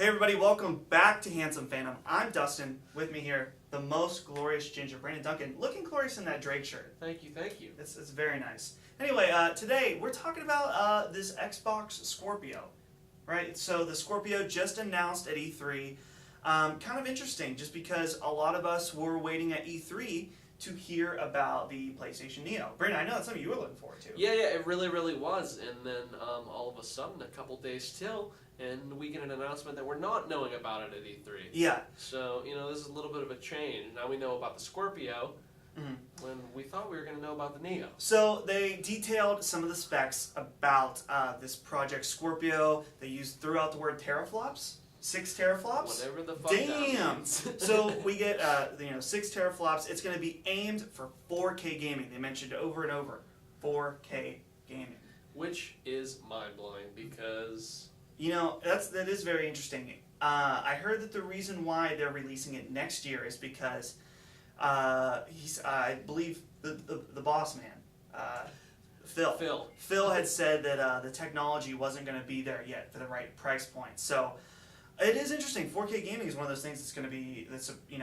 Hey everybody, welcome back to Handsome Phantom. I'm Dustin. With me here, the most glorious ginger, Brandon Duncan, looking glorious in that Drake shirt. Thank you, thank you. It's very nice. Anyway, today we're talking about this Xbox Scorpio, right? So the Scorpio just announced at E3. Kind of interesting, just because a lot of us were waiting at E3 to hear about the PlayStation Neo. Brandon, I know that's something you were looking forward to. Yeah, it really was. And then all of a sudden, a couple days till, and we get an announcement that we're not knowing about it at E3. Yeah. So, this is a little bit of a change. Now we know about the Scorpio, when we thought we were going to know about the Neo. So they detailed some of the specs about this Project Scorpio. They threw out the word teraflops. 6 teraflops? Whatever the fuck Damn! that means. So we get 6 teraflops. It's going to be aimed for 4K gaming. They mentioned over and over 4K gaming. Which is mind-blowing because... that is very interesting. I heard that the reason why they're releasing it next year is because I believe the boss man, Phil had said that the technology wasn't going to be there yet for the right price point. So it is interesting. 4K gaming is one of those things that's going to be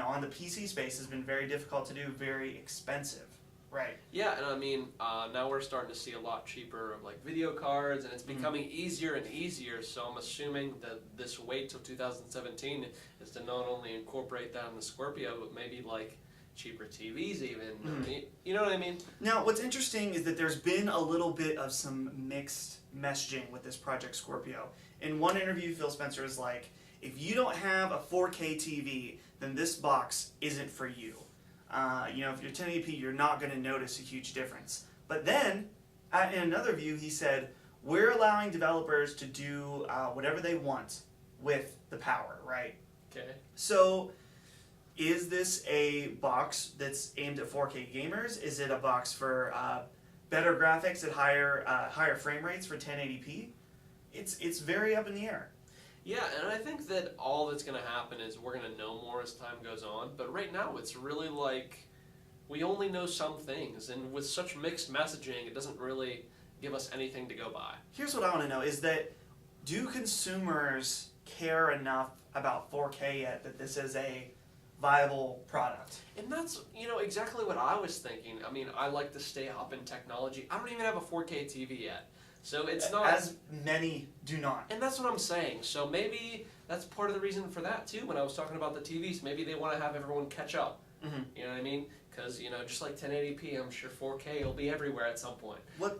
on the PC space has been very difficult to do, very expensive. Right. Yeah, and now we're starting to see a lot cheaper of video cards, and it's becoming easier and easier. So I'm assuming that this wait till 2017 is to not only incorporate that in the Scorpio, but maybe cheaper TVs even. You know what I mean? Now, what's interesting is that there's been a little bit of some mixed messaging with this Project Scorpio. In one interview, Phil Spencer is like, if you don't have a 4K TV, then this box isn't for you. If you're 1080p, you're not going to notice a huge difference. But then, in another view, he said, we're allowing developers to do whatever they want with the power, right? Okay. So, is this a box that's aimed at 4K gamers? Is it a box for better graphics at higher frame rates for 1080p? It's very up in the air. Yeah, and I think that all that's going to happen is we're going to know more as time goes on. But right now, it's really we only know some things. And with such mixed messaging, it doesn't really give us anything to go by. Here's what I want to know is that, do consumers care enough about 4K yet that this is a viable product? And that's, exactly what I was thinking. I like to stay up in technology. I don't even have a 4K TV yet. So it's not... As many do not. And that's what I'm saying. So maybe that's part of the reason for that, too, when I was talking about the TVs. Maybe they want to have everyone catch up. You know what I mean? Because, just like 1080p, I'm sure 4K will be everywhere at some point. But,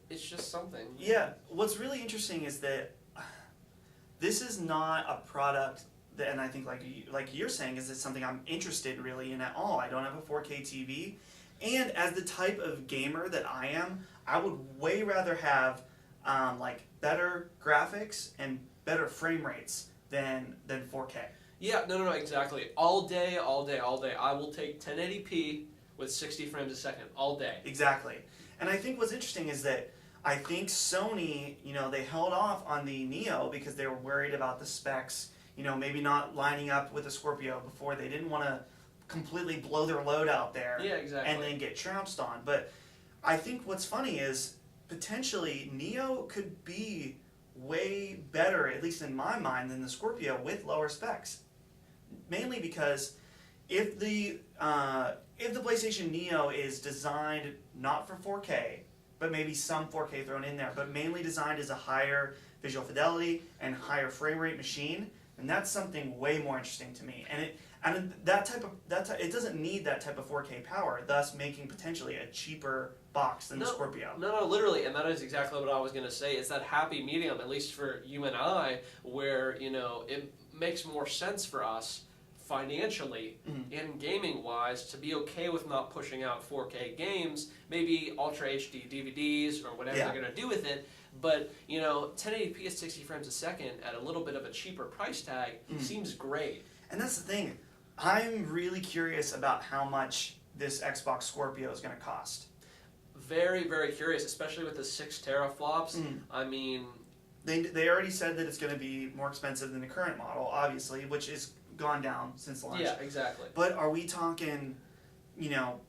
it's just something. Yeah. What's really interesting is that this is not a product that, and I think like you're saying, is this something I'm interested really in at all. I don't have a 4K TV. And as the type of gamer that I am, I would way rather have better graphics and better frame rates than 4K. Yeah, no, exactly. All day. I will take 1080p with 60 frames a second, all day. Exactly. And I think what's interesting is that I think Sony, they held off on the Neo because they were worried about the specs, maybe not lining up with the Scorpio before. They didn't want to completely blow their load out there. Yeah, exactly. And then get trounced on. But I think what's funny is potentially Neo could be way better, at least in my mind, than the Scorpio with lower specs. Mainly because if the PlayStation Neo is designed not for 4K, but maybe some 4K thrown in there, but mainly designed as a higher visual fidelity and higher frame rate machine, then that's something way more interesting to me. And it doesn't need that type of 4K power, thus making potentially a cheaper box than the Scorpio. No, literally, and that is exactly what I was going to say. It's that happy medium, at least for you and I, where it makes more sense for us financially and gaming-wise to be okay with not pushing out 4K games, maybe Ultra HD DVDs or whatever they're going to do with it. But 1080p at 60 frames a second at a little bit of a cheaper price tag seems great. And that's the thing. I'm really curious about how much this Xbox Scorpio is going to cost. Very, very curious, especially with the 6 teraflops. They already said that it's going to be more expensive than the current model, obviously, which is gone down since launch. Yeah, exactly. But are we talking,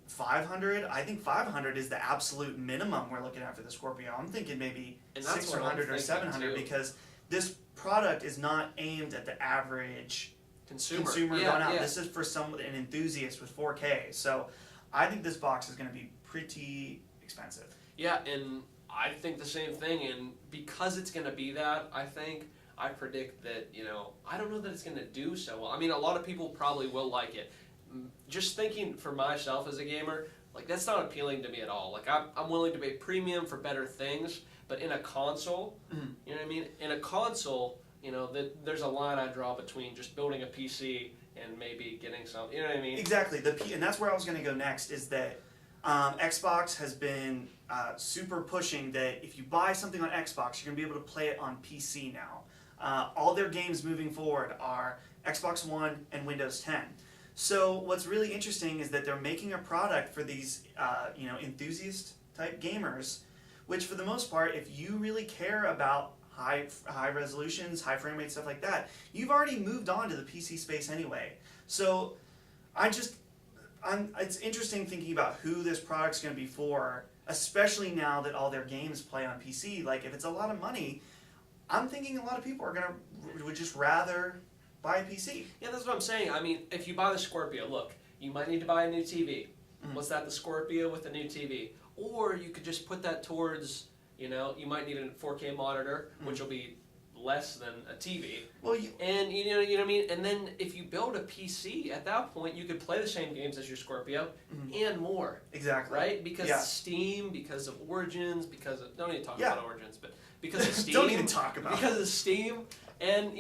500? I think 500 is the absolute minimum we're looking at for the Scorpio. I'm thinking maybe 600 or 700 because this product is not aimed at the average consumer going out. Yeah. This is for an enthusiast with 4K. So I think this box is going to be pretty expensive. Yeah, and I think the same thing. And because it's going to be that, I predict that, I don't know that it's going to do so well. I mean, a lot of people probably will like it. Just thinking for myself as a gamer, like, that's not appealing to me at all. Like, I'm willing to pay premium for better things, but in a console, you know what I mean? In a console, there's a line I draw between just building a PC and maybe getting some, you know what I mean? Exactly. And that's where I was going to go next, is that Xbox has been super pushing that if you buy something on Xbox, you're going to be able to play it on PC now. All their games moving forward are Xbox One and Windows 10. So what's really interesting is that they're making a product for these, enthusiast type gamers, which for the most part, if you really care about high resolutions, high frame rate, stuff like that, you've already moved on to the PC space anyway. So it's interesting thinking about who this product's going to be for, especially now that all their games play on PC. Like, if it's a lot of money, I'm thinking a lot of people would just rather buy a PC. Yeah, that's what I'm saying. I mean, if you buy the Scorpio, look, you might need to buy a new TV. What's that, the Scorpio with the new TV? Or you could just put that towards, you might need a 4K monitor, which will be less than a TV. Well, and you know what I mean? And then if you build a PC, at that point, you could play the same games as your Scorpio and more. Exactly. Right? Because of Steam, because of Origins, don't even talk about Origins, but because of Steam. Don't even talk about because of Steam. And,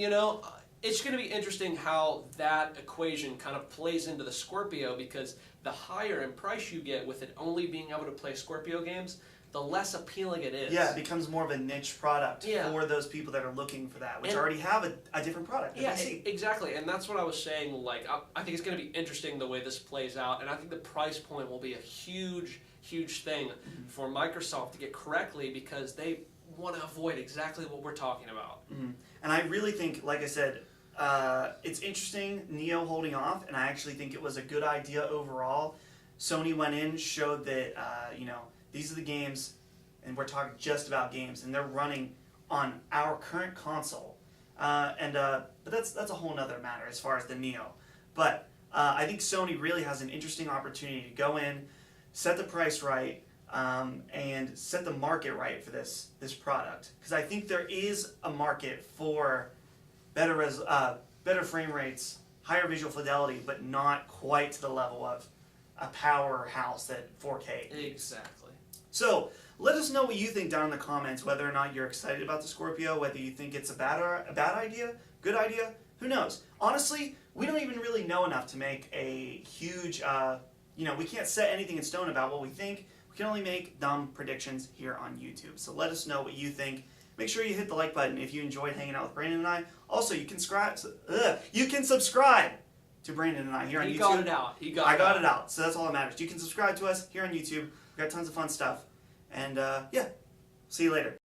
it's going to be interesting how that equation kind of plays into the Scorpio, because the higher in price you get with it only being able to play Scorpio games, the less appealing it is. Yeah, it becomes more of a niche product for those people that are looking for that, which already have a different product. Yeah, exactly. And that's what I was saying. Like, I think it's going to be interesting the way this plays out, and I think the price point will be a huge, huge thing for Microsoft to get correctly, because they want to avoid exactly what we're talking about. And I really think, like I said, it's interesting, Neo holding off, and I actually think it was a good idea overall. Sony went in, showed that, these are the games, and we're talking just about games, and they're running on our current console. But that's a whole nother matter as far as the Neo. But I think Sony really has an interesting opportunity to go in, set the price right, and set the market right for this product. Because I think there is a market for better frame rates, higher visual fidelity, but not quite to the level of a powerhouse that 4K. Exactly. So let us know what you think down in the comments, whether or not you're excited about the Scorpio, whether you think it's a bad idea, good idea, who knows? Honestly, we don't even really know enough to make a huge, we can't set anything in stone about what we think. We can only make dumb predictions here on YouTube. So let us know what you think. Make sure you hit the like button if you enjoyed hanging out with Brandon and I. Also, you can subscribe to Brandon and I here on YouTube. He got it out. I got it out. So that's all that matters. You can subscribe to us here on YouTube. We've got tons of fun stuff. And see you later.